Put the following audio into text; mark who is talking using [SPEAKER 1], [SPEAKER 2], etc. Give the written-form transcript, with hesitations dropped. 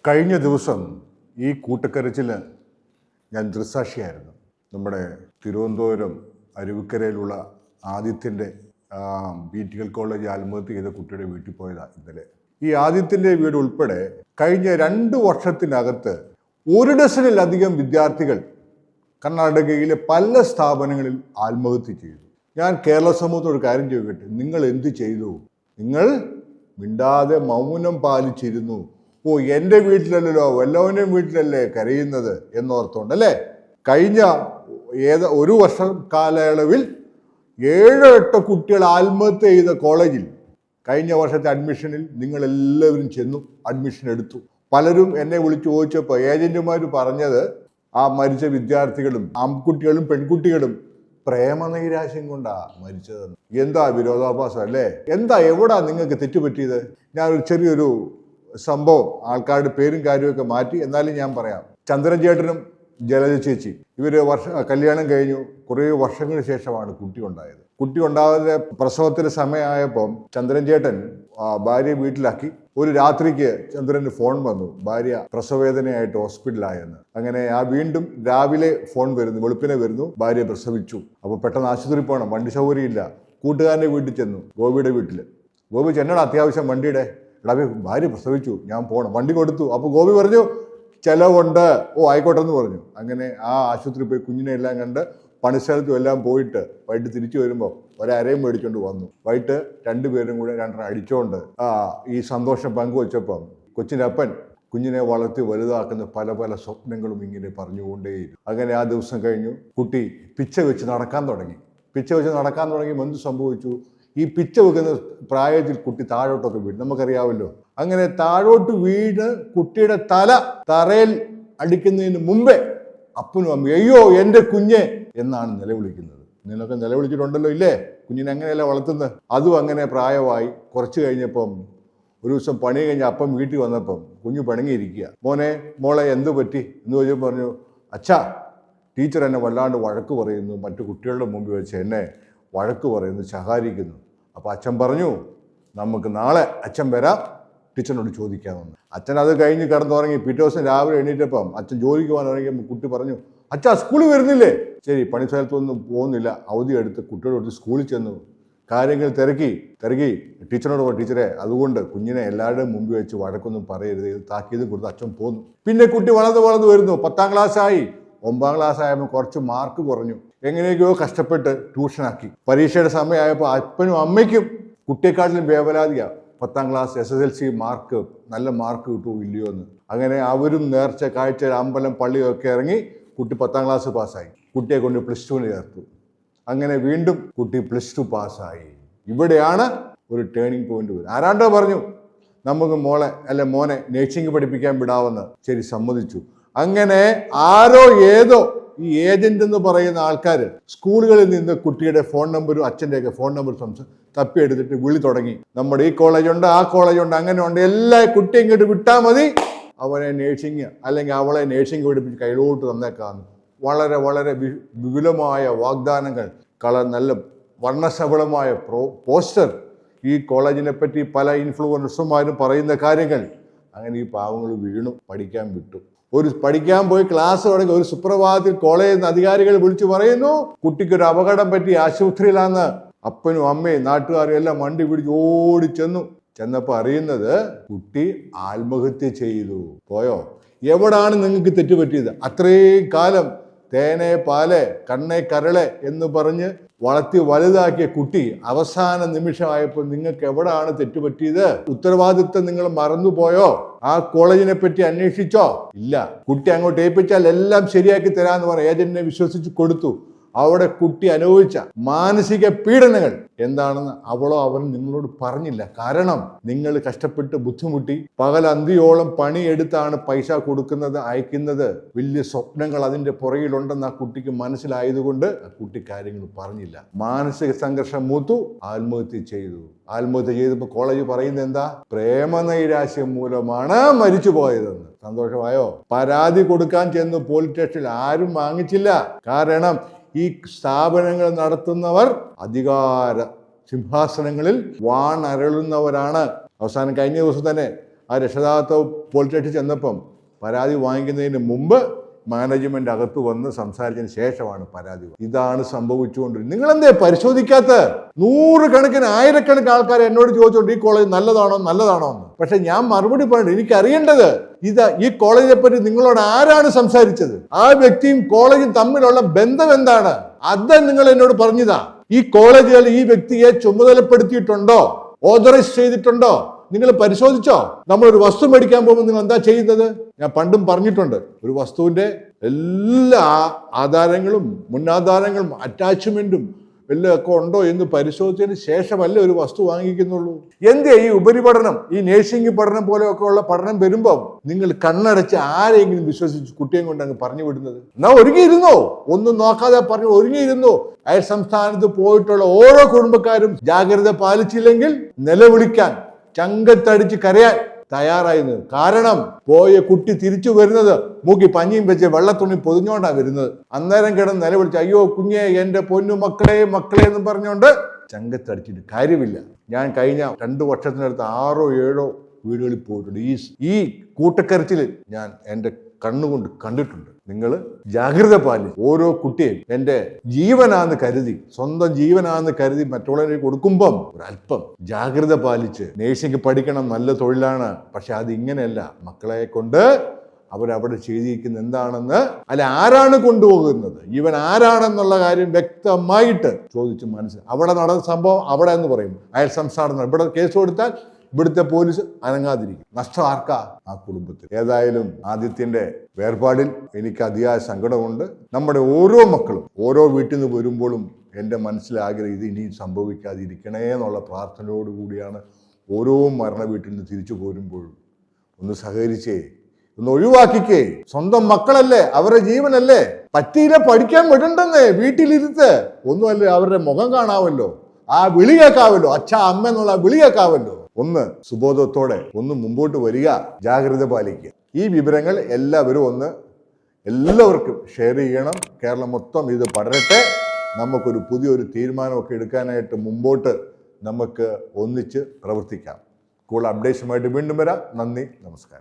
[SPEAKER 1] കഴിഞ്ഞ ദിവസം ഈ കൂട്ടക്കരച്ചിൽ ഞാൻ ദൃക്സാക്ഷിയായിരുന്നു. നമ്മുടെ തിരുവനന്തപുരം അരുവിക്കരയിലുള്ള ആദിത്യൻ്റെ ബി.ടി.എൽ കോളേജ് ആത്മഹത്യ ചെയ്ത കുട്ടിയുടെ വീട്ടിൽ പോയതാണ് ഇന്നലെ. ഈ ആദിത്യൻ്റെ വീട് ഉൾപ്പെടെ കഴിഞ്ഞ 2 വർഷത്തിനകത്ത് 1 ഡസനിലധികം വിദ്യാർത്ഥികൾ കർണാടകയിലെ പല സ്ഥാപനങ്ങളിൽ ആത്മഹത്യ ചെയ്തു. ഞാൻ കേരള സമൂഹത്തോട് കാര്യം ചോദിക്കട്ടെ, നിങ്ങൾ എന്ത് ചെയ്തു? നിങ്ങൾ മിണ്ടാതെ മൗനം പാലിച്ചിരുന്നു. എൻ്റെ വീട്ടിലല്ലോ വല്ലവൻ്റെയും വീട്ടിലല്ലേ കരയുന്നത് എന്നോർത്തോണ്ടല്ലേ. കഴിഞ്ഞ 1 വർഷം കാലയളവിൽ 7-8 കുട്ടികൾ ആത്മഹത്യ ചെയ്ത കോളേജിൽ കഴിഞ്ഞ വർഷത്തെ അഡ്മിഷനിൽ നിങ്ങളെല്ലാവരും ചെന്നു അഡ്മിഷൻ എടുത്തു. പലരും എന്നെ വിളിച്ചു ചോദിച്ചപ്പോൾ ഏജന്റുമാർ പറഞ്ഞത് ആ മരിച്ച വിദ്യാർത്ഥികളും ആൺകുട്ടികളും പെൺകുട്ടികളും പ്രേമനൈരാശ്യം കൊണ്ടാ മരിച്ചതെന്ന്. എന്താ വിരോധാഭാസം അല്ലേ? എവിടാ നിങ്ങൾക്ക് തെറ്റുപറ്റിയത്? ഞാനൊരു ചെറിയൊരു സംഭവം, ആൾക്കാരുടെ പേരും കാര്യമൊക്കെ മാറ്റി, എന്നാലും ഞാൻ പറയാം. ചന്ദ്രൻ ചേട്ടനും ജലജ ചേച്ചി ഇവര് കല്യാണം കഴിഞ്ഞു. കുറേ വർഷങ്ങൾക്ക് ശേഷമാണ് കുട്ടി ഉണ്ടായത്. കുട്ടി ഉണ്ടാകുന്ന പ്രസവത്തിന് സമയമായപ്പം ചന്ദ്രൻ ചേട്ടൻ ഭാര്യയെ വീട്ടിലാക്കി. ഒരു രാത്രിക്ക് ചന്ദ്രന് ഫോൺ വന്നു, ഭാര്യ പ്രസവവേദനയായിട്ട് ഹോസ്പിറ്റലായെന്ന്. അങ്ങനെ വീണ്ടും രാവിലെ ഫോൺ വരുന്നു, വെളുപ്പിനെ വരുന്നു, ഭാര്യ പ്രസവിച്ചു. അപ്പോൾ പെട്ടെന്ന് ആശുപത്രി പോകണം, വണ്ടി സൗകര്യം ഇല്ല. കൂട്ടുകാരൻ്റെ വീട്ടിൽ ചെന്നു, ഗോപിയുടെ വീട്ടിൽ. ഗോപി ചെന്നടാ അത്യാവശ്യം വണ്ടിയുടെ. ഭാര്യ പ്രസവിച്ചു, ഞാൻ പോകണം, വണ്ടി കൊടുത്തു. അപ്പോൾ ഗോപി പറഞ്ഞു ചെലവുണ്ട്. ആയിക്കോട്ടെ എന്ന് പറഞ്ഞു. അങ്ങനെ ആ ആശുപത്രി പോയി കുഞ്ഞിനെ എല്ലാം കണ്ട് പണിസ്ഥലത്തും എല്ലാം പോയിട്ട് വൈകിട്ട് തിരിച്ചു വരുമ്പോൾ ഒരരയും മേടിച്ചുകൊണ്ട് വന്നു. വൈകിട്ട് 2 പേരും കൂടെ 2 അടിച്ചോണ്ട് ഈ സന്തോഷം പങ്കുവച്ചപ്പം കൊച്ചിൻ്റെ അപ്പൻ കുഞ്ഞിനെ വളർത്തി വലുതാക്കുന്ന പല സ്വപ്നങ്ങളും ഇങ്ങനെ പറഞ്ഞുകൊണ്ടേയിരുന്നു. അങ്ങനെ ആ ദിവസം കഴിഞ്ഞു. കുട്ടി പിച്ച വെച്ച് നടക്കാൻ തുടങ്ങി. എന്ത് സംഭവിച്ചു? ഈ പിച്ച വെക്കുന്ന പ്രായത്തിൽ കുട്ടി താഴോട്ടൊക്കെ വീണു. നമുക്കറിയാമല്ലോ. അങ്ങനെ താഴോട്ട് വീണ് കുട്ടിയുടെ തല തറയിൽ അടിക്കുന്നതിന് മുമ്പേ അപ്പനും അമ്മയും അയ്യോ എൻ്റെ കുഞ്ഞെ എന്നാണ് നിലവിളിക്കുന്നത്. നിങ്ങളൊക്കെ നിലവിളിച്ചിട്ടുണ്ടല്ലോ ഇല്ലേ? കുഞ്ഞിനെ അങ്ങനെയല്ല വളർത്തുന്നത്. അതും അങ്ങനെ പ്രായമായി. കുറച്ച് കഴിഞ്ഞപ്പം ഒരു ദിവസം പണി കഴിഞ്ഞ് അപ്പം വീട്ടിൽ വന്നപ്പം കുഞ്ഞു പിണങ്ങിയിരിക്കുക. മോളെ എന്ത് പറ്റി എന്ന് ചോദിച്ചപ്പോൾ പറഞ്ഞു, അച്ഛാ ടീച്ചർ എന്നെ വല്ലാണ്ട് വഴക്ക് പറയുന്നു, മറ്റു കുട്ടികളുടെ മുമ്പിൽ വെച്ച് എന്നെ വഴക്ക് പറയുന്നു, ശകാരിക്കുന്നു. അപ്പോൾ അച്ഛൻ പറഞ്ഞു, നമുക്ക് നാളെ അച്ഛൻ വരാം, ടീച്ചറിനോട് ചോദിക്കാമെന്ന്. അച്ഛൻ അത് കഴിഞ്ഞ് കിടന്നുറങ്ങി. പിറ്റേ ദിവസം രാവിലെ എണീറ്റപ്പം അച്ഛൻ ജോലിക്ക് പോകാൻ ഇറങ്ങിയപ്പോൾ കുട്ടി പറഞ്ഞു, അച്ഛാ സ്കൂളിൽ വരുന്നില്ലേ? ശരി, പണി സ്ഥലത്തൊന്നും പോകുന്നില്ല, അവധി എടുത്ത് കുട്ടികളോട് സ്കൂളിൽ ചെന്നു. കാര്യങ്ങൾ തിരക്കി ടീച്ചറിനോട് പറഞ്ഞു, ടീച്ചറെ അതുകൊണ്ട് കുഞ്ഞിനെ എല്ലാവരുടെയും മുമ്പിൽ വെച്ച് വഴക്കൊന്നും പറയരുത്, താക്കീത് കൊടുത്ത് അച്ഛൻ പോന്നു. പിന്നെ കുട്ടി വളർന്നു വരുന്നു. 10ാം ക്ലാസ്സായി. 9ാം ക്ലാസ് ആയപ്പോൾ കുറച്ച് മാർക്ക് കുറഞ്ഞു. എങ്ങനെയൊക്കെയോ കഷ്ടപ്പെട്ട് ട്യൂഷനാക്കി. പരീക്ഷയുടെ സമയമായപ്പോൾ അപ്പനും അമ്മയ്ക്കും കുട്ടിയെക്കാട്ടിലും വേവലാതിയാണ് 10ാം ക്ലാസ് SSLC മാർക്ക്, നല്ല മാർക്ക് കിട്ടുമോ ഇല്ലയോ എന്ന്. അങ്ങനെ അവരും നേർച്ച കാഴ്ച അമ്പലം പള്ളിയൊക്കെ ഇറങ്ങി കുട്ടി 10ാം ക്ലാസ് പാസ്സായി. കുട്ടിയെ കൊണ്ട് +2 ചേർത്തു. അങ്ങനെ വീണ്ടും കുട്ടി +2 പാസ്സായി. ഇവിടെയാണ് ഒരു ടേണിംഗ് പോയിന്റ് വരുന്നത്. ആരാണ്ടോ പറഞ്ഞു നമുക്ക് മോനെ നേഴ്സിംഗ് പഠിപ്പിക്കാൻ വിടാമെന്ന്. ശരി, സമ്മതിച്ചു. അങ്ങനെ ആരോ ഏതോ ഈ ഏജന്റ് എന്ന് പറയുന്ന ആൾക്കാർ സ്കൂളുകളിൽ നിന്ന് കുട്ടിയുടെ ഫോൺ നമ്പറും അച്ഛൻ്റെയൊക്കെ ഫോൺ നമ്പർ തപ്പിയെടുത്തിട്ട് വിളി തുടങ്ങി. നമ്മുടെ ഈ കോളേജുണ്ട്, ആ കോളേജുണ്ട്, അങ്ങനെ ഉണ്ട്, എല്ലാ കുട്ടിയും ഇങ്ങോട്ട് വിട്ടാൽ മതി, അവനെ നേഴ്സിംഗ് അല്ലെങ്കിൽ അവളെ നേഴ്സിംഗ് പഠിപ്പിച്ച് കയ്യിലോട്ട് തന്നേക്കാന്ന്. വളരെ വിപുലമായ വാഗ്ദാനങ്ങൾ, നല്ല വർണ്ണശബളമായ പോസ്റ്റർ, ഈ കോളേജിനെ പറ്റി പല ഇൻഫ്ലുവൻസർമാരും പറയുന്ന കാര്യങ്ങൾ. അങ്ങനെ ഈ പാവങ്ങൾ വീണു, പഠിക്കാൻ വിട്ടു. പഠിക്കാൻ പോയി ക്ലാസ് തുടങ്ങി. ഒരു സുപ്രഭാതത്തിൽ കോളേജിൽ നിന്ന് അധികാരികൾ വിളിച്ചു പറയുന്നു, കുട്ടിക്കൊരു അപകടം പറ്റി, ആശുപത്രിയിലാന്ന്. അപ്പനും അമ്മയും നാട്ടുകാരും എല്ലാം വണ്ടി പിടിച്ച് ഓടി ചെന്നപ്പോൾ അറിയുന്നത് കുട്ടി ആത്മഹത്യ ചെയ്തു. പോയോ? എവിടാണ് നിങ്ങൾക്ക് തെറ്റുപറ്റിയത്? അത്രയും കാലം തേനെ പാലെ കണ്ണേ കരളെ എന്ന് പറഞ്ഞ് വളർത്തി വലുതാക്കിയ കുട്ടി അവസാന നിമിഷമായപ്പോൾ നിങ്ങൾക്ക് എവിടാണ് തെറ്റുപറ്റിയത്? ഉത്തരവാദിത്വം നിങ്ങൾ മറന്നുപോയോ? ആ കോളേജിനെ പറ്റി അന്വേഷിച്ചോ? ഇല്ല. കുട്ടി അങ്ങോട്ട് ഏൽപ്പിച്ചാൽ എല്ലാം ശരിയാക്കി തരാമെന്ന് പറഞ്ഞ ഏജന്റിനെ വിശ്വസിച്ച് കൊടുത്തു. അവിടെ കുട്ടി അനുഭവിച്ച മാനസിക പീഡനങ്ങൾ എന്താണെന്ന് അവളോ അവനും നിങ്ങളോട് പറഞ്ഞില്ല. കാരണം നിങ്ങൾ കഷ്ടപ്പെട്ട് ബുദ്ധിമുട്ടി പകലന്തിയോളം പണിയെടുത്താണ് പൈസ കൊടുക്കുന്നത്, അയക്കുന്നത്. വലിയ സ്വപ്നങ്ങൾ അതിൻ്റെ പുറകിലുണ്ടെന്ന് ആ കുട്ടിക്ക് മനസ്സിലായതുകൊണ്ട് ആ കുട്ടി കാര്യങ്ങൾ പറഞ്ഞില്ല. മാനസിക സംഘർഷം മൂത്തു, ആത്മഹത്യ ചെയ്തു. ആത്മഹത്യ ചെയ്തപ്പോൾ കോളേജ് പറയുന്നത് എന്താ? പ്രേമനൈരാശ്യം മൂലമാണ് മരിച്ചു പോയതെന്ന്. സന്തോഷമായോ? പരാതി കൊടുക്കാൻ ചെന്ന് പോലീസ് സ്റ്റേഷനിൽ ആരും വാങ്ങിച്ചില്ല. കാരണം ഈ സ്ഥാപനങ്ങൾ നടത്തുന്നവർ അധികാര സിംഹാസനങ്ങളിൽ വാണരളുന്നവരാണ്. അവസാനം കഴിഞ്ഞ ദിവസം തന്നെ ആ രക്ഷകർത്താവ് പോലീസ് സ്റ്റേഷനിൽ ചെന്നപ്പം പരാതി വാങ്ങിക്കുന്നതിന് മുമ്പ് മാനേജ്മെന്റ് അകത്ത് വന്ന് സംസാരിച്ചതിന് ശേഷമാണ് പരാതി. ഇതാണ് സംഭവിച്ചുകൊണ്ടിരുന്നത്. നിങ്ങളെന്തേ പരിശോധിക്കാത്ത? 100 കണക്കിന് 1000 ആൾക്കാർ എന്നോട് ചോദിച്ചോണ്ട് ഈ കോളേജ് നല്ലതാണോ എന്ന്. പക്ഷെ ഞാൻ മറുപടി പറഞ്ഞു, എനിക്കറിയേണ്ടത് ഈ കോളേജിനെ പറ്റി നിങ്ങളോട് ആരാണ് സംസാരിച്ചത്? ആ വ്യക്തിയും കോളേജും തമ്മിലുള്ള ബന്ധം എന്താണ്? അത് നിങ്ങൾ എന്നോട് പറഞ്ഞതാ. ഈ കോളേജുകൾ ഈ വ്യക്തിയെ ചുമതലപ്പെടുത്തിയിട്ടുണ്ടോ, ഓതറൈസ് ചെയ്തിട്ടുണ്ടോ? നിങ്ങൾ പരിശോധിച്ചോ? നമ്മളൊരു വസ്തു മേടിക്കാൻ പോകുമ്പോൾ നിങ്ങൾ എന്താ ചെയ്യുന്നത്? ഞാൻ പണ്ടും പറഞ്ഞിട്ടുണ്ട്, ഒരു വസ്തുവിന്റെ എല്ലാ ആധാരങ്ങളും മുന്നാധാരങ്ങളും അറ്റാച്ച്മെന്റും എല്ലാം ഒക്കെ ഉണ്ടോ എന്ന് പരിശോധിച്ചതിന് ശേഷമല്ലേ ഒരു വസ്തു വാങ്ങിക്കുന്നുള്ളൂ. എന്തേ ഈ ഉപരിപഠനം, ഈ നേഴ്സിംഗ് പഠനം പോലെയൊക്കെ ഉള്ള പഠനം വരുമ്പോൾ നിങ്ങൾ കണ്ണടച്ച് ആരെങ്കിലും വിശ്വസിച്ച് കുട്ടിയെ കൊണ്ട് അങ്ങ് പറഞ്ഞു വിടുന്നത്? എന്നാ ഒരുങ്ങിയിരുന്നോ? ഒന്നും നോക്കാതെ പറഞ്ഞു ഒരുങ്ങിയിരുന്നോ? അയൽ സംസ്ഥാനത്ത് പോയിട്ടുള്ള ഓരോ കുടുംബക്കാരും ജാഗ്രത പാലിച്ചില്ലെങ്കിൽ നിലവിളിക്കാൻ, ചങ്കത്തടിച്ച് കരയാൻ തയ്യാറായിരുന്നു. കാരണം പോയ കുട്ടി തിരിച്ചു വരുന്നത് മൂക്കി പഞ്ഞിയും വെച്ച് വെള്ളത്തുണി പൊതിഞ്ഞോണ്ടാ വരുന്നത്. അന്നേരം കിടന്ന് നിലവിളിച്ച് അയ്യോ കുഞ്ഞെ, എന്റെ പൊന്നു മക്കളെ എന്നും പറഞ്ഞുകൊണ്ട് ചങ്കത്തടിച്ചിട്ട് കാര്യമില്ല. ഞാൻ കഴിഞ്ഞ 2 വർഷത്തിനടുത്ത് 6 or 7 വീടുകളിൽ പോയിട്ടുണ്ട്. ഈ കൂട്ടക്കരച്ചിൽ ഞാൻ എൻ്റെ കണ്ണുകൊണ്ട് കണ്ടിട്ടുണ്ട്. നിങ്ങൾ ജാഗ്രത പാലിച്ച് ഓരോ കുട്ടിയും എൻ്റെ ജീവനാന്ന് കരുതി, സ്വന്തം ജീവനാന്ന് കരുതി മറ്റുള്ളവരെ കൊടുക്കുമ്പം ഒരല്പം ജാഗ്രത പാലിച്ച് നേഴ്സിംഗ് പഠിക്കണം, നല്ല തൊഴിലാണ്. പക്ഷെ അത് ഇങ്ങനെയല്ല. മക്കളെ കൊണ്ട് അവരവിടെ ചെയ്തിരിക്കുന്നത് എന്താണെന്ന്, അല്ല ആരാണ് കൊണ്ടുപോകുന്നത്, ഇവൻ ആരാണെന്നുള്ള കാര്യം വ്യക്തമായിട്ട് ചോദിച്ച് മനസ്സിലാക്കി. അവിടെ നടന്ന സംഭവം അവിടെ എന്ന് പറയും, അയൽ സംസ്ഥാനം. ഇവിടെ കേസ് കൊടുത്താൽ ഇവിടുത്തെ പോലീസ് അനങ്ങാതിരിക്കും. നഷ്ടം ആർക്കാ? ആ കുടുംബത്തിൽ. ഏതായാലും ആദിത്യന്റെ വേർപാടിൽ എനിക്ക് അതിയായ സങ്കടമുണ്ട്. നമ്മുടെ ഓരോ മക്കളും ഓരോ വീട്ടിൽ നിന്ന് വരുമ്പോഴും എൻ്റെ മനസ്സിലാഗ്രഹം ഇത് ഇനിയും സംഭവിക്കാതിരിക്കണേ എന്നുള്ള പ്രാർത്ഥനയോടുകൂടിയാണ് ഓരോ മരണ വീട്ടിൽ നിന്ന് തിരിച്ചു പോരുമ്പോഴും. ഒന്ന് സഹകരിച്ചേ, ഒന്ന് ഒഴിവാക്കിക്കേ. സ്വന്തം മക്കളല്ലേ, അവരുടെ ജീവനല്ലേ. പറ്റിയില്ല പഠിക്കാൻ വിടണ്ടെന്നേ, വീട്ടിലിരുത്ത്. ഒന്നുമല്ലേ, അവരുടെ മുഖം കാണാമല്ലോ, ആ വിളി കേൾക്കാവല്ലോ, അച്ഛ അമ്മ എന്നുള്ള വിളി കേൾക്കാവല്ലോ. ഒന്ന് സുബോധത്തോടെ ഒന്ന് മുമ്പോട്ട് വരിക, ജാഗ്രത പാലിക്കുക. ഈ വിവരങ്ങൾ എല്ലാവർക്കും ഷെയർ ചെയ്യണം. കേരളം മൊത്തം ഇത് പടരട്ടെ. നമുക്കൊരു പുതിയൊരു തീരുമാനമൊക്കെ എടുക്കാനായിട്ട് മുമ്പോട്ട് നമുക്ക് ഒന്നിച്ച് പ്രവർത്തിക്കാം. കൂടുതൽ അപ്ഡേഷനുമായിട്ട് വീണ്ടും വരാം. നന്ദി, നമസ്കാരം.